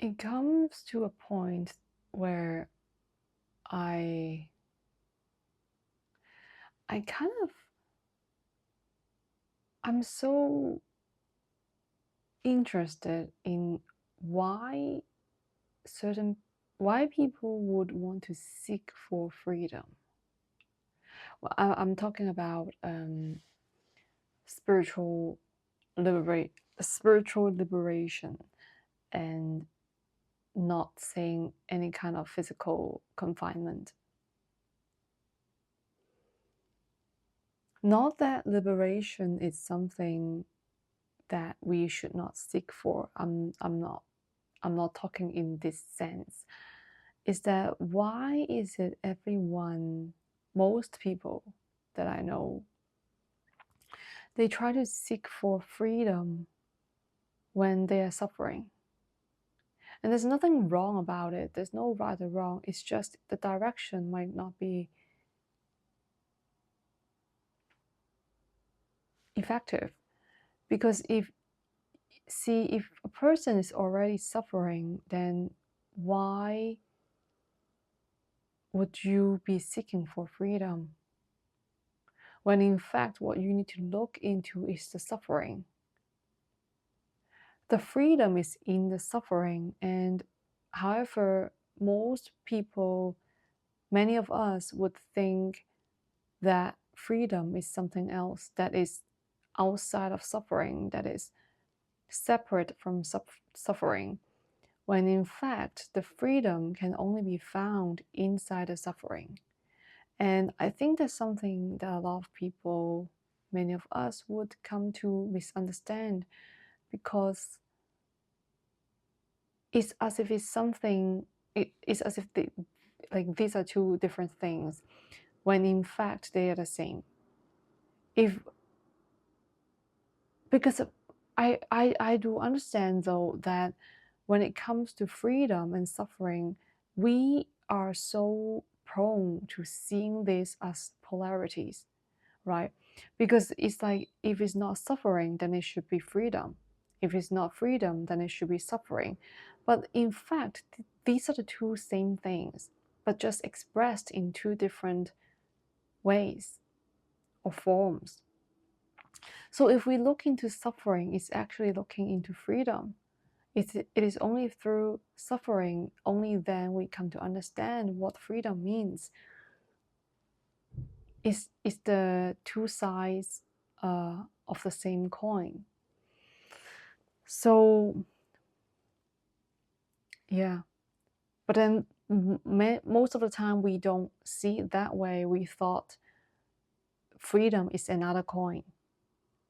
It comes to a point where I I kind of I'm so interested in why certain why people would want to seek for freedom. Well, I'm talking about spiritual liberate spiritual liberation and not saying any kind of physical confinement. Not that liberation is something that we should not seek for. I'm not talking in this sense. Is that why is it everyone, most people that I know, they try to seek for freedom when they are suffering? And there's nothing wrong about it. There's no right or wrong. It's just the direction might not be effective. Because if a person is already suffering, then why would you be seeking for freedom? When in fact, what you need to look into is the suffering. The freedom is in the suffering, and however, most people, many of us would think that freedom is something else that is outside of suffering, that is separate from suffering, when in fact, the freedom can only be found inside the suffering. And I think that's something that a lot of people, many of us, would come to misunderstand, because it's as if it's something, it's as if like these are two different things, when in fact they are the same. If Because I do understand though that when it comes to freedom and suffering, we are so prone to seeing this as polarities, right? Because it's like, if it's not suffering, then it should be freedom. If it's not freedom, then it should be suffering. But in fact, these are the two same things, but just expressed in two different ways or forms. So if we look into suffering, it's actually looking into freedom. It is only through suffering, only then we come to understand what freedom means. It's the two sides of the same coin. So yeah, but then most of the time we don't see it that way. We thought freedom is another coin,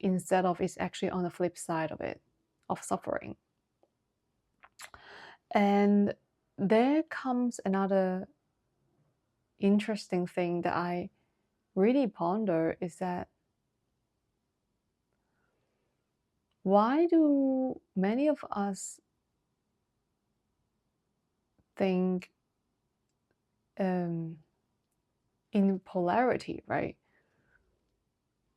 instead of it's actually on the flip side of it, of suffering. And there comes another interesting thing that I really ponder, is that why do many of us think in polarity, right?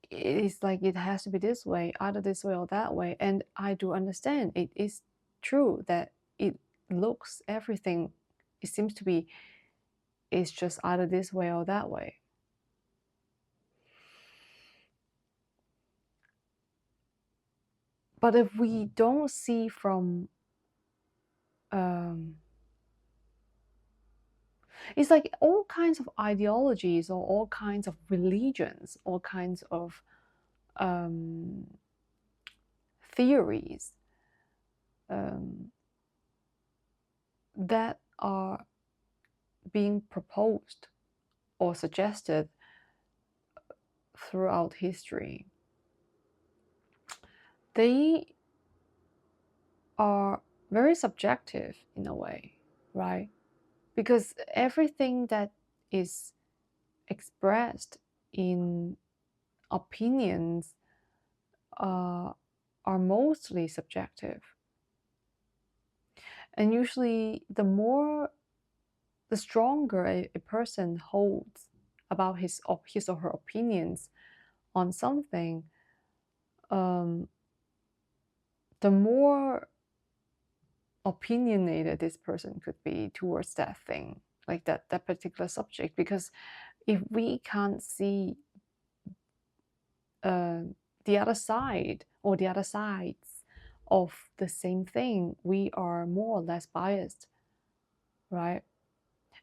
It's like it has to be this way, either this way or that way. And I do understand it is true that it looks everything, it seems to be, it's just either this way or that way. But if we don't see from it's like all kinds of ideologies or all kinds of religions, all kinds of theories that are being proposed or suggested throughout history. They are very subjective in a way, right? Because everything that is expressed in opinions are mostly subjective. And usually, the stronger a person holds about his or her opinions on something, the more opinionated this person could be towards that thing, like that particular subject. Because if we can't see the other side or the other sides of the same thing, we are more or less biased, right?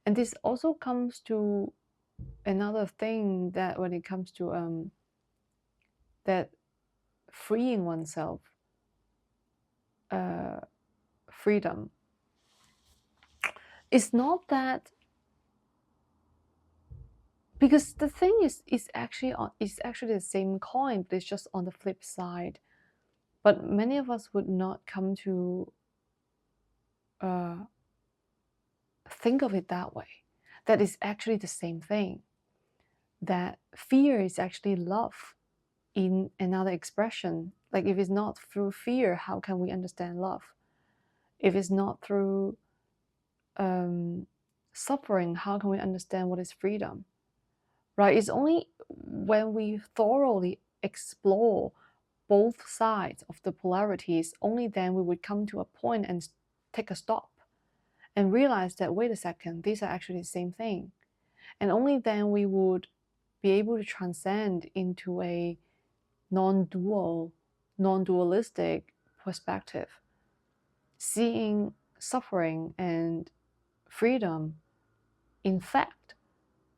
And this also comes to another thing, that when it comes to that freeing oneself, freedom, it's not that, because the thing is actually the same coin, but it's just on the flip side. But many of us would not come to think of it that way. That is actually the same thing. That fear is actually love in another expression. Like, if it's not through fear, how can we understand love? If it's not through suffering, how can we understand what is freedom? Right? It's only when we thoroughly explore both sides of the polarities, only then we would come to a point and take a stop and realize that, wait a second, these are actually the same thing. And only then we would be able to transcend into a non-dualistic perspective, seeing suffering and freedom, in fact,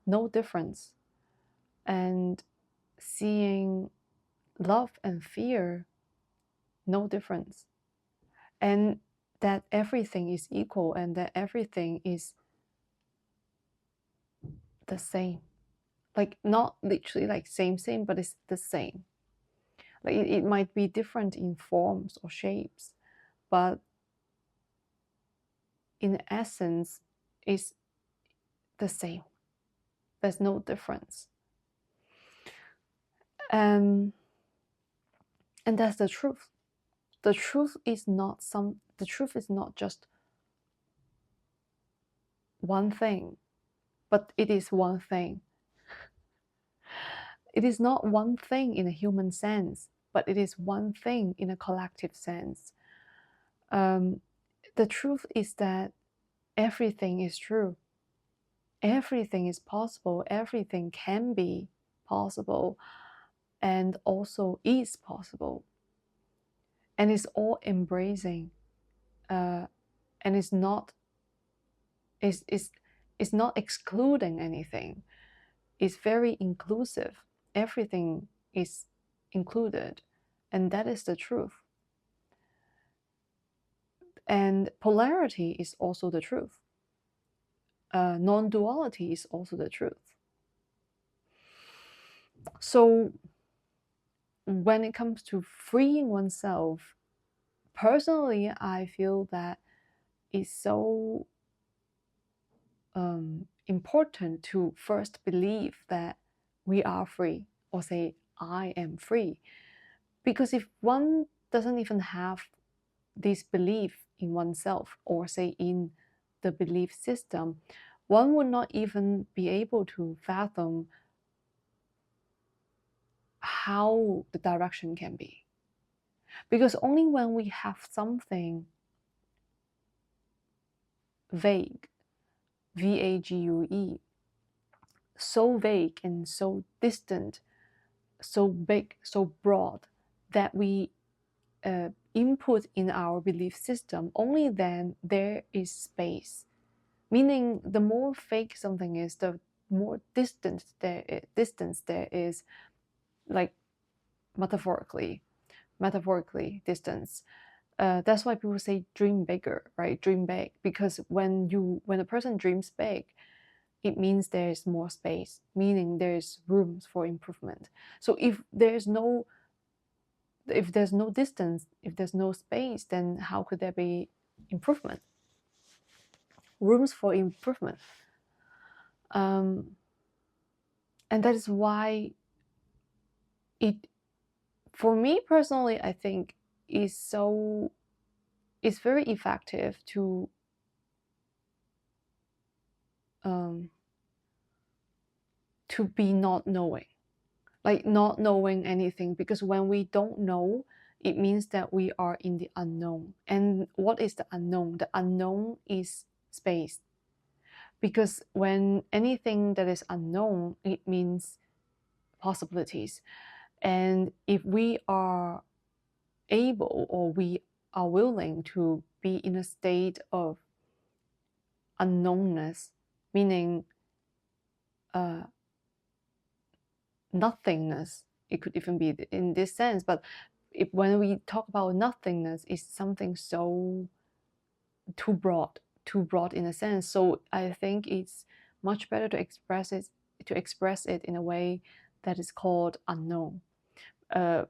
no difference, and seeing love and fear, no difference, and that everything is equal and that everything is the same. Like, not literally like same, but it's the same. Like, it might be different in forms or shapes, but in essence, it's the same. There's no difference. And that's the truth. The truth is not just one thing, but it is one thing. It is not one thing in a human sense, but it is one thing in a collective sense. The truth is that everything is true. Everything is possible. Everything can be possible, and also is possible. And it's all embracing, and it's not excluding anything. It's very inclusive. Everything is included, and that is the truth. And polarity is also the truth. Non-duality is also the truth. So when it comes to freeing oneself, personally, I feel that it's so important to first believe that we are free, or say, I am free. Because if one doesn't even have this belief in oneself, or say in the belief system, one would not even be able to fathom how the direction can be. Because only when we have something vague, V-A-G-U-E, so vague and so distant, so big, so broad, that we input in our belief system, only then there is space. Meaning, the more fake something is, the more distance there is, like metaphorically distance. That's why people say dream bigger, right? Dream big, because when a person dreams big, it means there's more space, meaning there's rooms for improvement. So if there's no distance, if there's no space, then how could there be improvement? Rooms for improvement. And that is why for me personally, I think it's very effective to be not knowing anything, because when we don't know, it means that we are in the unknown. And what is the unknown? The unknown is space. Because when anything that is unknown, it means possibilities. And if we are able or we are willing to be in a state of unknownness, meaning nothingness, it could even be in this sense, but when we talk about nothingness, it's something so too broad in a sense. So I think it's much better to express it in a way that is called unknown.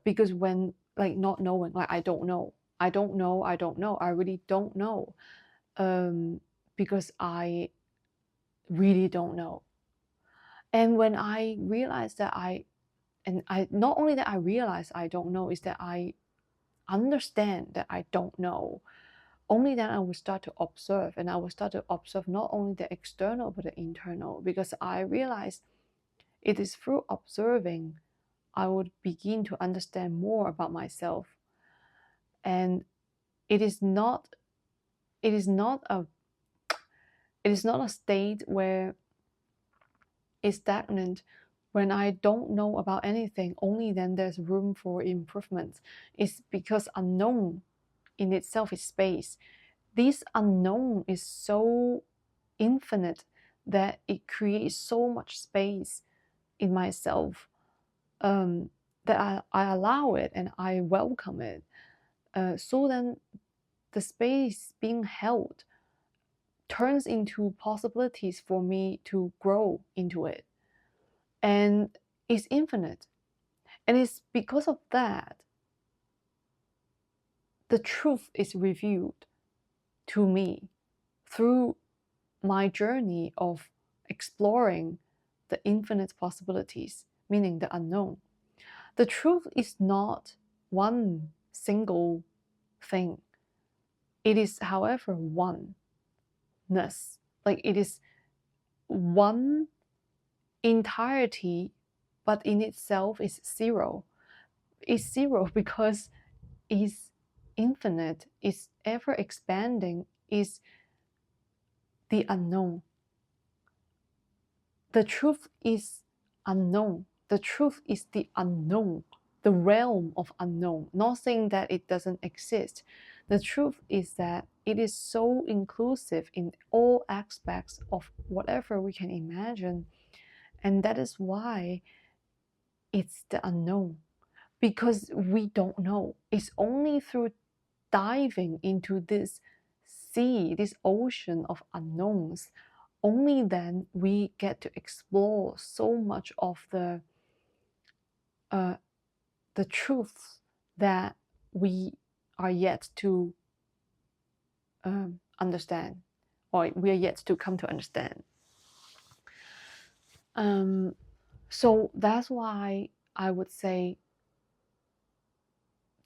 Because when like not knowing, like I don't know, I really don't know, because I really don't know. And when I realized that I not only that I realize I don't know, is that I understand that I don't know. Only then I will start to observe, and I will start to observe not only the external but the internal, because I realize it is through observing I would begin to understand more about myself. And it is not a state where it's stagnant. When I don't know about anything, only then there's room for improvement. It's because unknown in itself is space. This unknown is so infinite that it creates so much space in myself, that I allow it and I welcome it. So then the space being held turns into possibilities for me to grow into it. And it's infinite. And it's because of that, the truth is revealed to me through my journey of exploring the infinite possibilities, meaning the unknown. The truth is not one single thing. It is, however, oneness. Like it is one entirety, but in itself is zero. It's zero because it's infinite, it's ever expanding, is the unknown. The truth is unknown. The truth is the unknown, the realm of unknown. Not saying that it doesn't exist. The truth is that it is so inclusive in all aspects of whatever we can imagine. And that is why it's the unknown. Because we don't know. It's only through diving into this sea, this ocean of unknowns, only then we get to explore so much of the truth that we are yet to understand, or we are yet to come to understand. So that's why I would say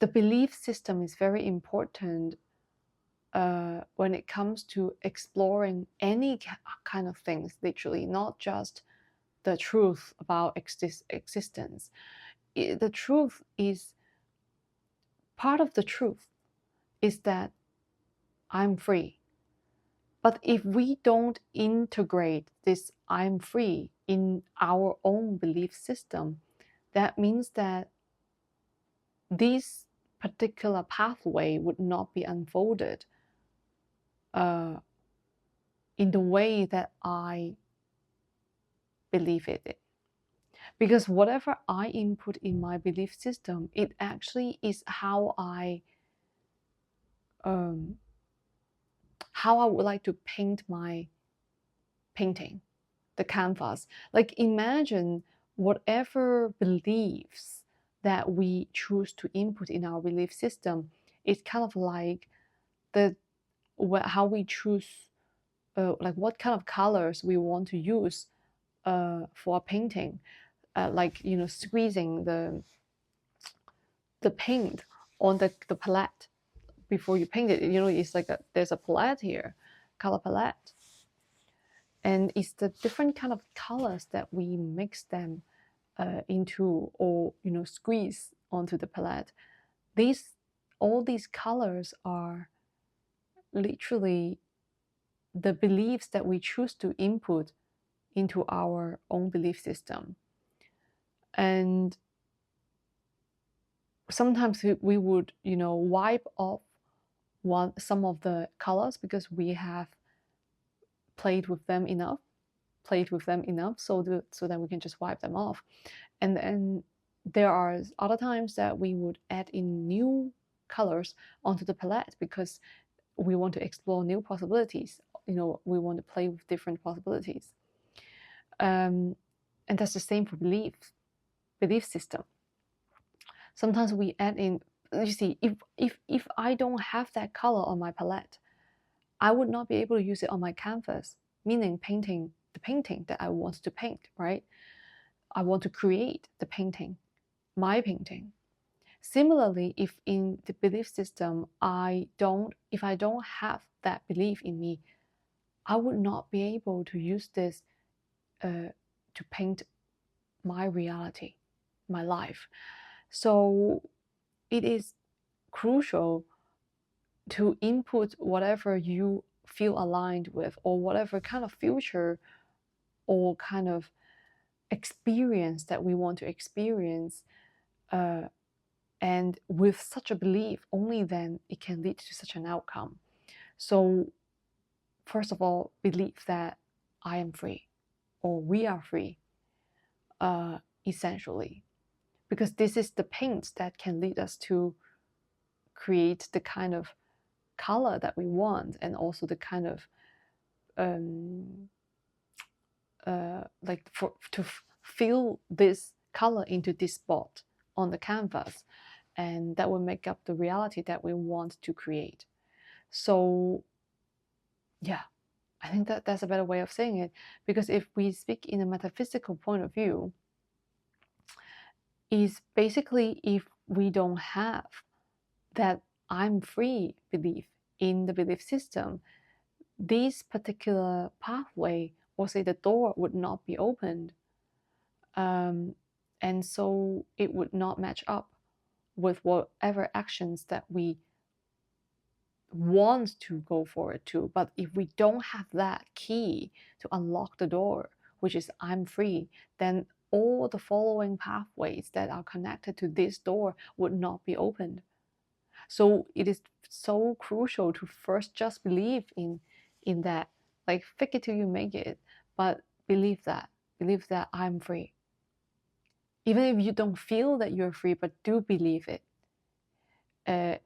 the belief system is very important when it comes to exploring any kind of things, literally, not just the truth about existence. The truth is, part of the truth is that I'm free. But if we don't integrate this I'm free in our own belief system, that means that this particular pathway would not be unfolded in the way that I believe it. Because whatever I input in my belief system, it actually is how I would like to paint my painting, the canvas. Like imagine whatever beliefs that we choose to input in our belief system, it's kind of like how we choose, like what kind of colors we want to use for a painting. Like squeezing the paint on the palette before you paint it. It's like there's a palette here, color palette, and it's the different kind of colors that we mix them into, or squeeze onto the palette. These all these colors are literally the beliefs that we choose to input into our own belief system. And sometimes we would, wipe off some of the colors because we have played with them enough so that we can just wipe them off. And then there are other times that we would add in new colors onto the palette because we want to explore new possibilities. We want to play with different possibilities. And that's the same for belief system. Sometimes we add in, you see, if I don't have that color on my palette, I would not be able to use it on my canvas, meaning painting the painting that I want to paint, right? I want to create the painting, my painting. Similarly, if in the belief system if I don't have that belief in me, I would not be able to use this to paint my reality, my life. So it is crucial to input whatever you feel aligned with, or whatever kind of future or kind of experience that we want to experience. And with such a belief, only then it can lead to such an outcome. So first of all, believe that I am free, or we are free, essentially, because this is the paint that can lead us to create the kind of color that we want, and also the kind of to fill this color into this spot on the canvas, and that will make up the reality that we want to create. So yeah, I think that that's a better way of saying it, because if we speak in a metaphysical point of view, is basically if we don't have that I'm free belief in the belief system, this particular pathway, or say the door, would not be opened. And so it would not match up with whatever actions that we want to go forward to. But if we don't have that key to unlock the door, which is I'm free, then all the following pathways that are connected to this door would not be opened. So it is so crucial to first just believe in that, like fake it till you make it, but believe that I'm free. Even if you don't feel that you're free, but do believe it. It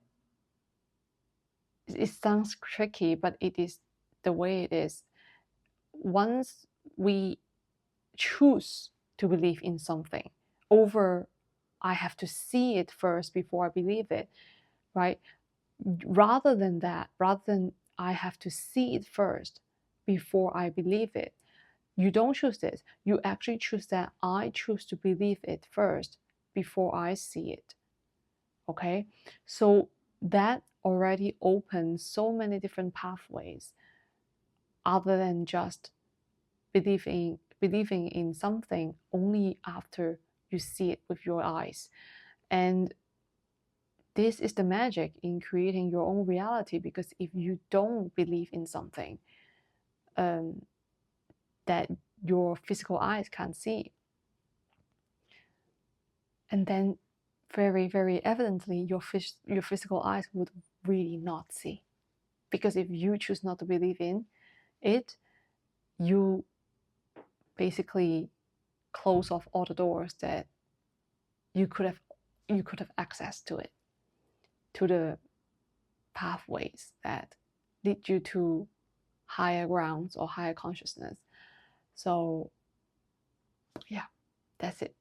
sounds tricky, but it is the way it is. Once we choose to believe in something over, I have to see it first before I believe it, right? Rather than I have to see it first before I believe it, you don't choose this. You actually choose that I choose to believe it first before I see it. Okay? So that already opens so many different pathways other than just believing in something only after you see it with your eyes. And this is the magic in creating your own reality, because if you don't believe in something that your physical eyes can't see, and then very, very evidently your physical eyes would really not see. Because if you choose not to believe in it, you basically close off all the doors that you could have access to it, to the pathways that lead you to higher grounds or higher consciousness. So yeah, that's it.